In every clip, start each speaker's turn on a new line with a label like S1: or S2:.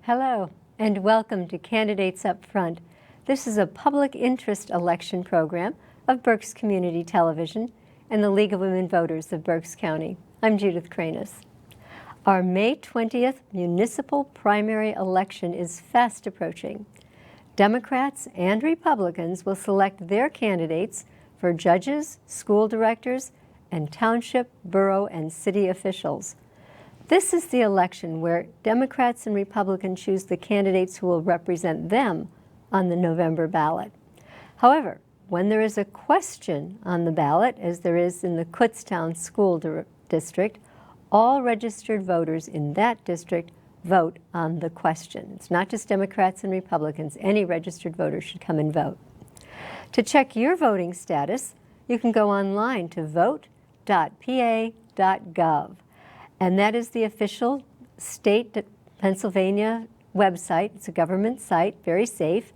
S1: Hello, and welcome to Candidates Up Front. This is a public interest election program of Berks Community Television and the League of Women Voters of Berks County. I'm Judith Cranus. Our May 20th municipal primary election is fast approaching. Democrats and Republicans will select their candidates for judges, school directors, and township, borough, and city officials. This is the election where Democrats and Republicans choose the candidates who will represent them on the November ballot. However, when there is a question on the ballot, as there is in the Kutztown School District, all registered voters in that district vote on the question. It's not just Democrats and Republicans. Any registered voter should come and vote. To check your voting status, you can go online to vote.pa.gov. And that is the official state Pennsylvania website. It's a government site, very safe.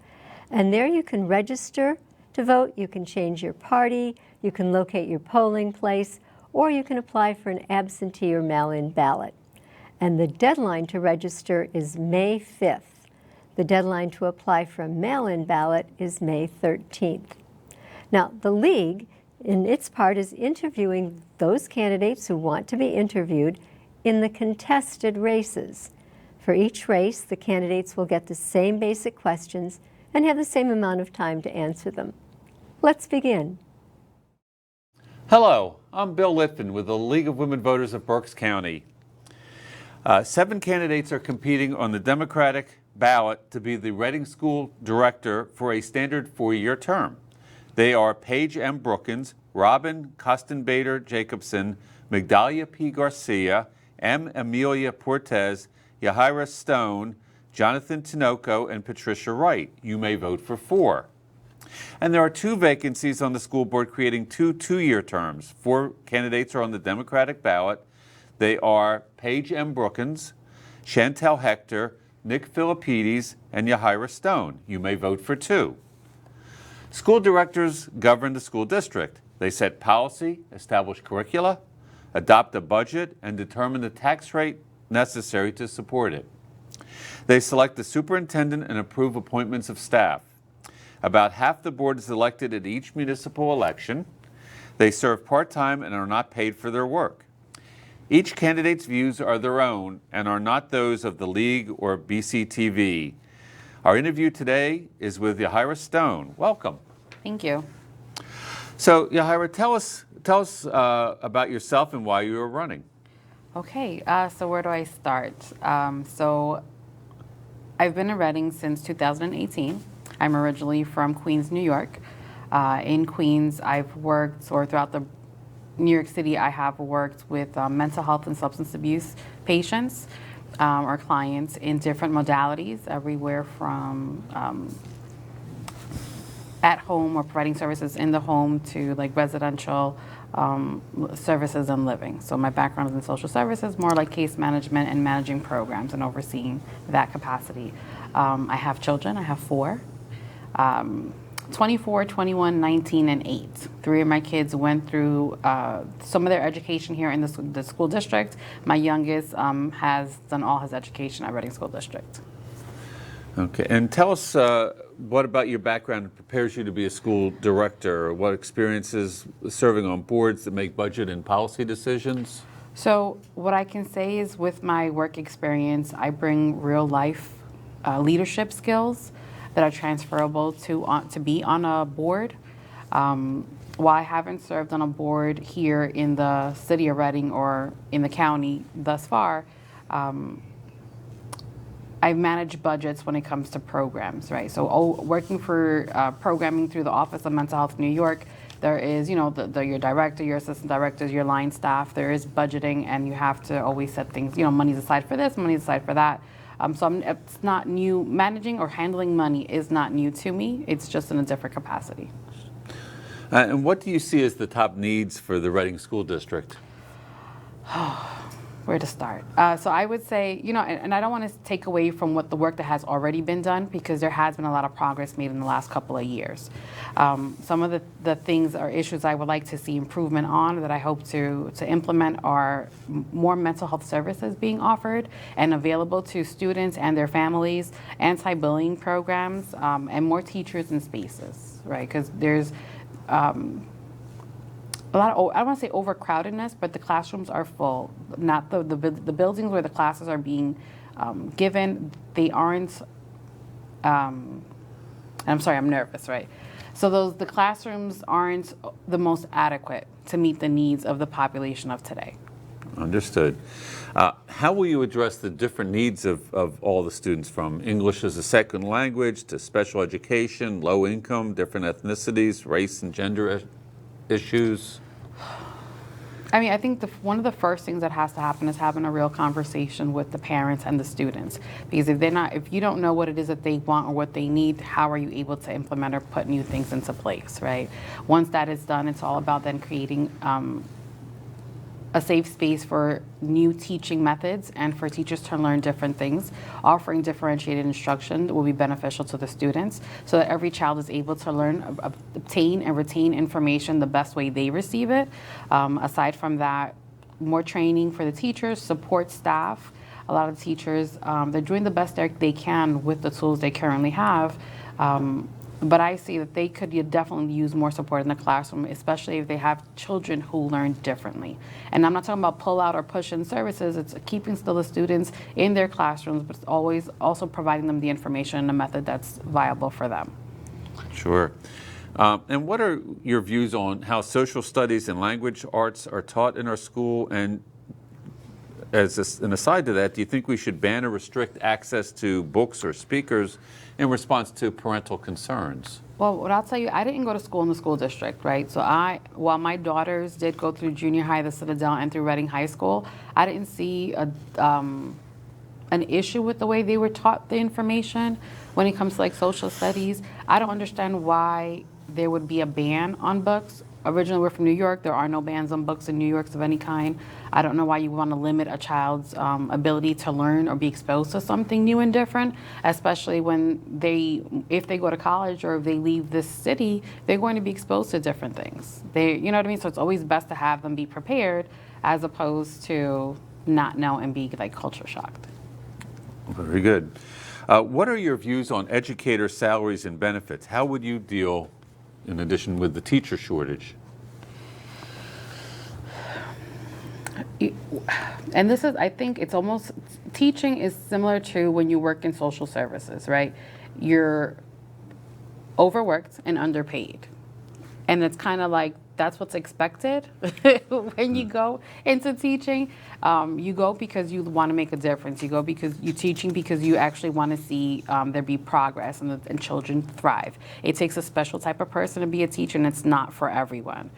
S1: And there you can register to vote. You can change your party. You can locate your polling place, or you can apply for an absentee or mail-in ballot. And the deadline to register is May 5th. The deadline to apply for a mail-in ballot is May 13th. Now, the League, in its part, is interviewing those candidates who want to be interviewed in the contested races. For each race, the candidates will get the same basic questions and have the same amount of time to answer them. Let's begin.
S2: Hello, I'm Bill Litfin with the League of Women Voters of Berks County. 7 candidates are competing on the Democratic ballot to be the Reading School Director for a standard 4-year term. They are Paige M. Brookins, Robin Kostenbader Jacobson, Migdalia P. Garcia, M. Amelia Portez, Yahira Stone, Jonathan Tinoco, and Patricia Wright. You may vote for 4. And there are 2 vacancies on the school board, creating 2 2-year terms. 4 candidates are on the Democratic ballot. They are Paige M. Brookins, Chantel Hector, Nick Philippides, and Yahira Stone. You may vote for 2. School directors govern the school district. They set policy, establish curricula, adopt a budget, and determine the tax rate necessary to support it. They select the superintendent and approve appointments of staff. About half the board is elected at each municipal election. They serve part-time and are not paid for their work. Each candidate's views are their own and are not those of the League or BCTV. Our interview today is with Yahira Stone. Welcome.
S3: Thank you.
S2: So, Yahira, tell us about yourself and why you are running.
S3: Okay, so where do I start? So I've been in Reading since 2018. I'm originally from Queens, New York. In Queens, I've worked, or throughout the New York City, I have worked with mental health and substance abuse patients or clients in different modalities, everywhere from at home or providing services in the home to like residential services and living. So my background is in social services, more like case management and managing programs and overseeing that capacity. I have children. I have 4. 24, 21, 19, and 8. 3 of my kids went through some of their education here in the school district. My youngest has done all his education at Reading School District.
S2: Okay, and tell us what about your background prepares you to be a school director? What experiences serving on boards that make budget and policy decisions?
S3: So what I can say is with my work experience, I bring real life leadership skills that are transferable to be on a board. While I haven't served on a board here in the city of Reading or in the county thus far, I've managed budgets when it comes to programs, right? So working for programming through the Office of Mental Health New York, there is, your director, your assistant directors, your line staff, there is budgeting, and you have to always set things, money's aside for this, money's aside for that. It's not new. Managing or handling money is not new to me. It's just in a different capacity.
S2: And what do you see as the top needs for the Reading School District?
S3: Where to start? So I would say, and I don't want to take away from what the work that has already been done, because there has been a lot of progress made in the last couple of years. Some of the things or issues I would like to see improvement on that I hope to implement are more mental health services being offered and available to students and their families, anti-bullying programs, and more teachers in spaces, right? Because there's a lot of, I don't want to say overcrowdedness, but the classrooms are full. Not the buildings where the classes are being given, they aren't, and I'm sorry, I'm nervous, right? So the classrooms aren't the most adequate to meet the needs of the population of today.
S2: Understood. How will you address the different needs of all the students, from English as a second language to special education, low income, different ethnicities, race and gender issues?
S3: I mean, I think one of the first things that has to happen is having a real conversation with the parents and the students. Because if you don't know what it is that they want or what they need, how are you able to implement or put new things into place, right? Once that is done, it's all about then creating a safe space for new teaching methods and for teachers to learn different things. Offering differentiated instruction will be beneficial to the students so that every child is able to learn, obtain, and retain information the best way they receive it. Aside from that, more training for the teachers, support staff. A lot of teachers, they're doing the best they can with the tools they currently have. But I see that they could definitely use more support in the classroom, especially if they have children who learn differently. And I'm not talking about pull out or push in services. It's keeping still the students in their classrooms, but it's always also providing them the information and a method that's viable for them.
S2: Sure. And what are your views on how social studies and language arts are taught in our school? And as an aside to that, do you think we should ban or restrict access to books or speakers in response to parental concerns?
S3: Well, what I'll tell you, I didn't go to school in the school district, right? So while my daughters did go through junior high, the Citadel, and through Reading High School, I didn't see an issue with the way they were taught the information when it comes to like social studies. I don't understand why there would be a ban on books. Originally, we're from New York. There are no bans on books in New York of any kind. I don't know why you want to limit a child's ability to learn or be exposed to something new and different, especially when if they go to college or if they leave this city, they're going to be exposed to different things. You know what I mean? So it's always best to have them be prepared as opposed to not know and be like culture shocked.
S2: Very good. What are your views on educator salaries and benefits? How would you deal, in addition, with the teacher shortage?
S3: And this is, I think it's almost, teaching is similar to when you work in social services, right? You're overworked and underpaid. And it's kind of like, that's what's expected when you go into teaching. You go because you want to make a difference. You go because you're teaching because you actually want to see there be progress and children thrive. It takes a special type of person to be a teacher, and it's not for everyone.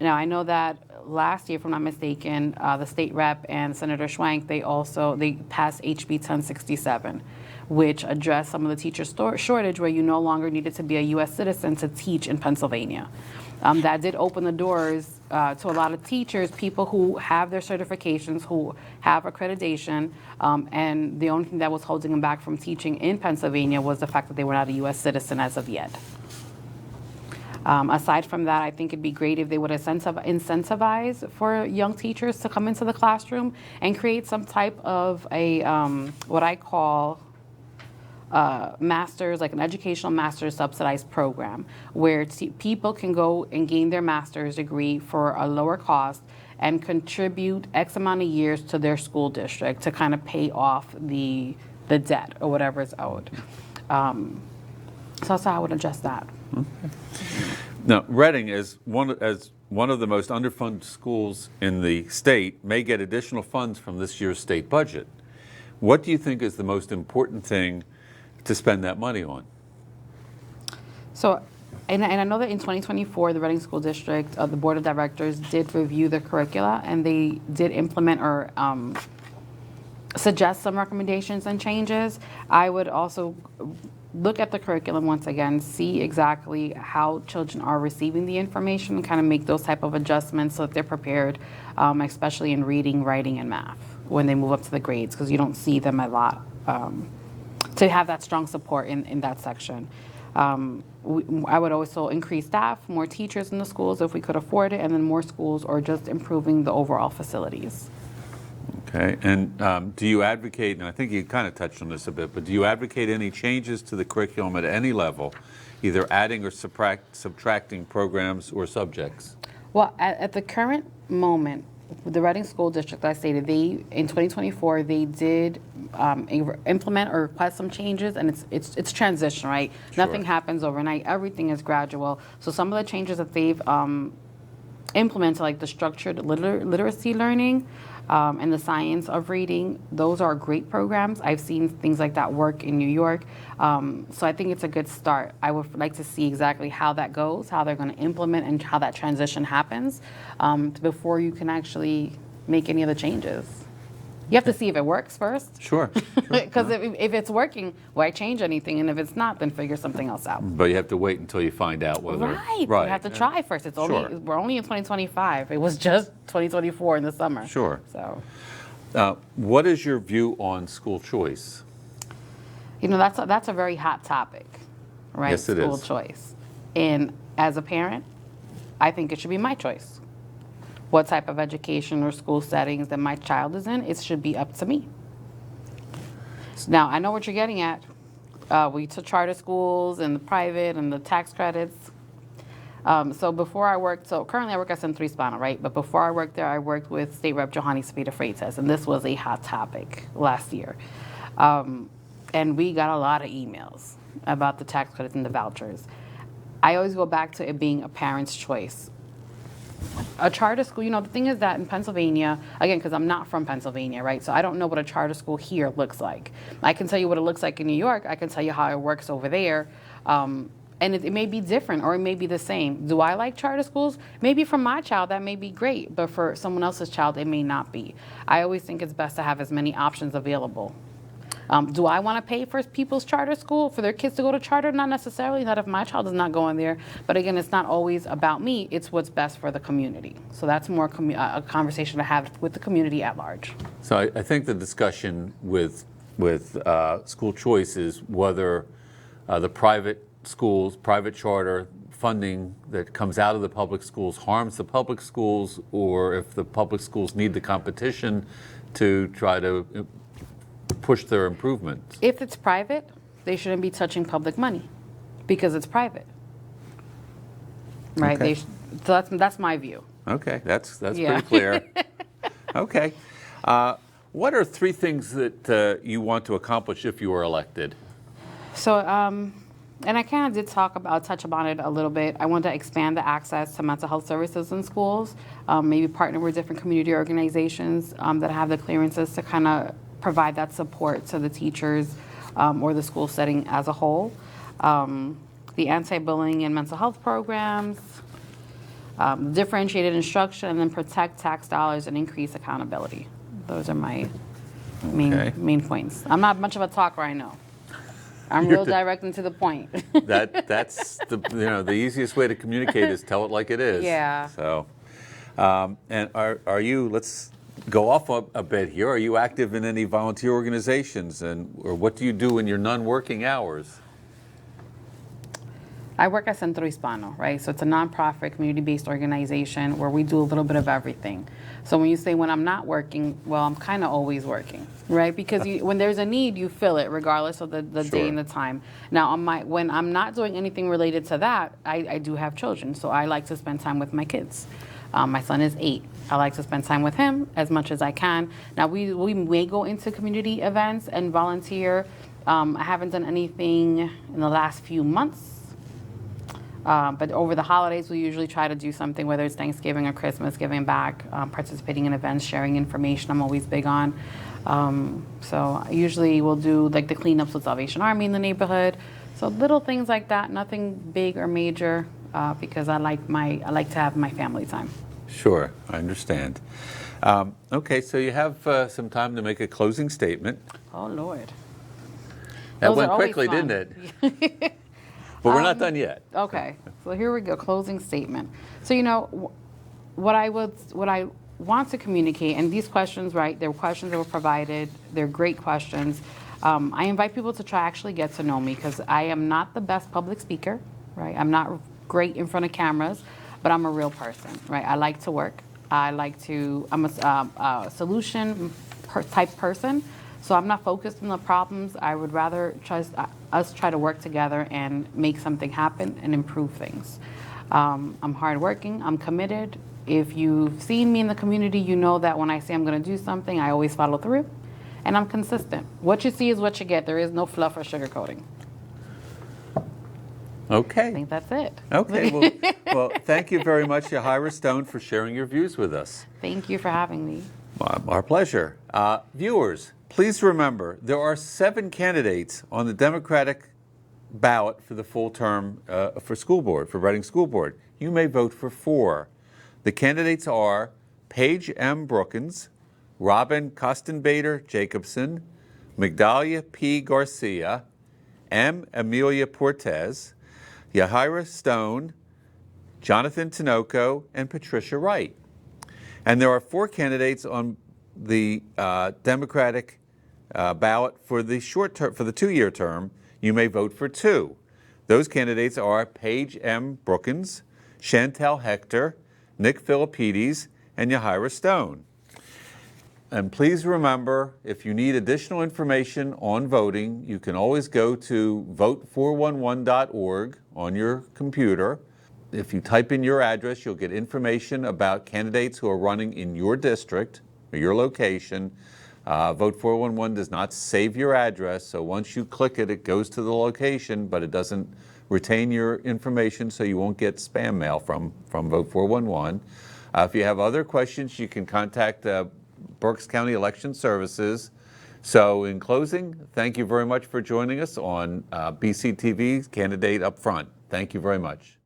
S3: Now, I know that last year, if I'm not mistaken, the state rep and Senator Schwank, they passed HB 1067, which addressed some of the teacher shortage where you no longer needed to be a U.S. citizen to teach in Pennsylvania. That did open the doors to a lot of teachers, people who have their certifications, who have accreditation, and the only thing that was holding them back from teaching in Pennsylvania was the fact that they were not a U.S. citizen as of yet. Aside from that, I think it'd be great if they would incentivize for young teachers to come into the classroom and create some type of a what I call master's, like an educational master's subsidized program, where people can go and gain their master's degree for a lower cost and contribute X amount of years to their school district to kind of pay off the debt or whatever is owed. So that's how I would adjust that.
S2: Okay. Now, Reading, as one of the most underfunded schools in the state, may get additional funds from this year's state budget. What do you think is the most important thing to spend that money on?
S3: So, and I know that in 2024, the Reading School District, the Board of Directors did review the curricula, and they did implement or suggest some recommendations and changes. I would also look at the curriculum once again, see exactly how children are receiving the information, and kind of make those type of adjustments so that they're prepared, especially in reading, writing, and math when they move up to the grades, because you don't see them a lot. To have that strong support in that section. I would also increase staff, more teachers in the schools if we could afford it, and then more schools, or just improving the overall facilities.
S2: Okay, and do you advocate, and I think you kind of touched on this a bit, but do you advocate any changes to the curriculum at any level, either adding or subtracting programs or subjects?
S3: Well, at the current moment, the Reading School District, I stated, in 2024, they did implement or request some changes, and it's transition, right?
S2: Sure.
S3: Nothing happens overnight. Everything is gradual. So some of the changes that they've implemented, like the structured literacy learning and the science of reading, those are great programs. I've seen things like that work in New York. So I think it's a good start. I would like to see exactly how that goes, how they're going to implement, and how that transition happens before you can actually make any of the changes. You have to see if it works first.
S2: Sure.
S3: Because if it's working, why change anything? And if it's not, then figure something else out.
S2: But you have to wait until you find out whether...
S3: Right. You have to try first. We're only in 2025. It was just 2024 in the summer.
S2: Sure.
S3: So,
S2: what is your view on school choice?
S3: that's a very hot topic, right?
S2: Yes, it
S3: School
S2: is.
S3: choice. And as a parent, I think it should be my choice. What type of education or school settings that my child is in, it should be up to me. Now, I know what you're getting at. We took charter schools and the private and the tax credits. So currently I work at Centro Hispano, right? But before I worked there, I worked with State Rep Johanny Sapita Freitas, and this was a hot topic last year. And we got a lot of emails about the tax credits and the vouchers. I always go back to it being a parent's choice. A charter school, the thing is that in Pennsylvania, again, because I'm not from Pennsylvania, right? So I don't know what a charter school here looks like. I can tell you what it looks like in New York. I can tell you how it works over there. And it may be different, or it may be the same. Do I like charter schools? Maybe for my child, that may be great, but for someone else's child, it may not be. I always think it's best to have as many options available. Do I want to pay for people's charter school, for their kids to go to charter? Not necessarily, not if my child is not going there. But again, it's not always about me, it's what's best for the community. So that's more a conversation to have with the community at large.
S2: So I think the discussion with school choice is whether the private schools, private charter funding that comes out of the public schools harms the public schools, or if the public schools need the competition to try to push their improvements.
S3: If it's private, they shouldn't be touching public money because it's private, right?
S2: Okay.
S3: So that's my view.
S2: Okay, that's
S3: Yeah.
S2: pretty clear. Okay. What are 3 things that you want to accomplish if you are elected?
S3: So, and I kind of did touch upon it a little bit. I want to expand the access to mental health services in schools, maybe partner with different community organizations that have the clearances to kind of provide that support to the teachers or the school setting as a whole. The anti-bullying and mental health programs, differentiated instruction, and then protect tax dollars and increase accountability. Those are my main points. I'm not much of a talker, I know. I'm real direct and to the point.
S2: That's the easiest way to communicate is tell it like it is.
S3: Yeah.
S2: So, and are you? Let's go off a bit here. Are you active in any volunteer organizations, or what do you do in your non-working hours?
S3: I work at Centro Hispano, right? So it's a nonprofit, community-based organization where we do a little bit of everything. So when you say when I'm not working, well, I'm kind of always working, right? Because when there's a need, you fill it regardless of the
S2: Sure.
S3: day and the time. Now, when I'm not doing anything related to that, I do have children, so I like to spend time with my kids. My son is 8. I like to spend time with him as much as I can. Now, we may go into community events and volunteer. I haven't done anything in the last few months. But over the holidays, we usually try to do something, whether it's Thanksgiving or Christmas, giving back, participating in events, sharing information. I'm always big on. So usually we'll do like the cleanups with Salvation Army in the neighborhood. So little things like that, nothing big or major, because I like to have my family time.
S2: Sure, I understand. Okay, so you have some time to make a closing statement.
S3: Oh Lord.
S2: That
S3: Those
S2: went
S3: are always
S2: quickly,
S3: fun.
S2: didn't it? But we're not done yet.
S3: Okay, so here we go, closing statement. So, you know, what I want to communicate, and these questions, right, they're questions that were provided, they're great questions. I invite people to try actually get to know me because I am not the best public speaker, right? I'm not great in front of cameras, but I'm a real person, right? I like to work. I'm a solution type person. So I'm not focused on the problems. I would rather us try to work together and make something happen and improve things. I'm hardworking. I'm committed. If you've seen me in the community, you know that when I say I'm going to do something, I always follow through. And I'm consistent. What you see is what you get. There is no fluff or sugarcoating. I
S2: Okay.
S3: think that's it.
S2: Okay. Well, thank you very much, Yahira Stone, for sharing your views with us.
S3: Thank you for having me.
S2: Our pleasure. Viewers, please remember there are 7 candidates on the Democratic ballot for the full term for school board, for Reading School Board. You may vote for 4. The candidates are Paige M. Brookins, Robin Kostenbader Jacobson, Migdalia P. Garcia, M. Amelia Portez, Yahira Stone, Jonathan Tinoco, and Patricia Wright. And there are 4 candidates on the Democratic ballot for the short term, for the 2-year term. You may vote for 2. Those candidates are Paige M. Brookins, Chantel Hector, Nick Philippides, and Yahira Stone. And please remember, if you need additional information on voting, you can always go to vote411.org on your computer. If you type in your address, you'll get information about candidates who are running in your district or your location. Vote 411 does not save your address, so once you click it, it goes to the location, but it doesn't retain your information, so you won't get spam mail from Vote 411. If you have other questions, you can contact Berks County Election Services. So in closing, thank you very much for joining us on BCTV's Candidate Up Front. Thank you very much.